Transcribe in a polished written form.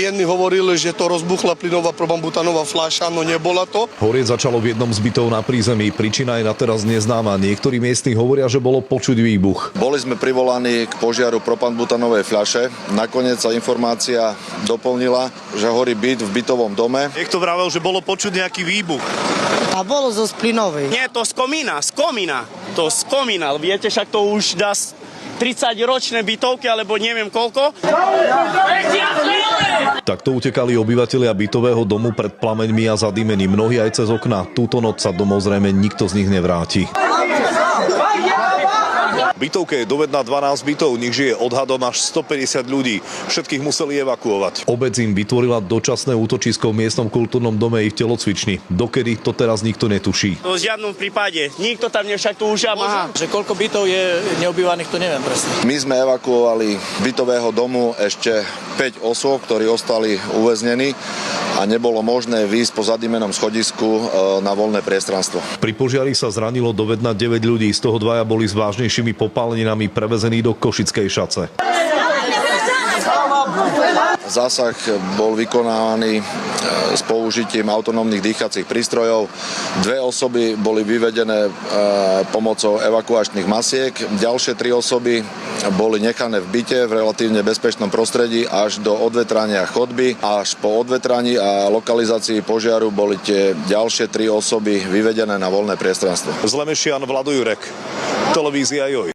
Jedni hovorili, že to rozbuchla plynová probambutanová fľaša, no nebola to. Horieť začalo v jednom z bytov na prízemí. Príčina je na teraz neznáma. Niektorí miestni hovoria, že bolo počuť výbuch. Boli sme privolaní k požiaru propambutanovej fľaše. Nakoniec sa informácia doplnila, že horí byt v bytovom dome. Niekto vravel, že bolo počuť nejaký výbuch. A bolo zo plynovej. Nie, to z komína. To z komína. Viete, však to už dá 30-ročné bytovky, alebo neviem koľko. Takto utekali obyvatelia bytového domu pred plameňmi a zadymení. Mnohí aj cez okna. Túto noc sa domov zrejme nikto z nich nevráti. V bytovke je dovedná 12 bytov, nich žije odhadom až 150 ľudí. Všetkých museli evakuovať. Obec im vytvorila dočasné útočisko v miestnom kultúrnom dome i v telocvični. Dokedy, to teraz nikto netuší. V žiadnom prípade. Nikto tam však tu už má. Že koľko bytov je neobývaných, to neviem presne. My sme evakuovali bytového domu ešte 5 osôb, ktorí ostali uväznení a nebolo možné výjsť po zadymenom schodisku na voľné priestranstvo. Pri požiari sa zranilo dovedna 9 ľudí, z toho 2 boli s vážnejšími popáleninami prevezení do Košickej Šace. Zásah bol vykonávaný s použitím autonómnych dýchacích prístrojov. 2 osoby boli vyvedené pomocou evakuačných masiek. Ďalšie 3 osoby boli nechané v byte v relatívne bezpečnom prostredí až do odvetrania chodby. Až po odvetraní a lokalizácii požiaru boli tie ďalšie 3 osoby vyvedené na voľné priestranstvo. Z Lemešian Vlado Jurek, televízia Joj.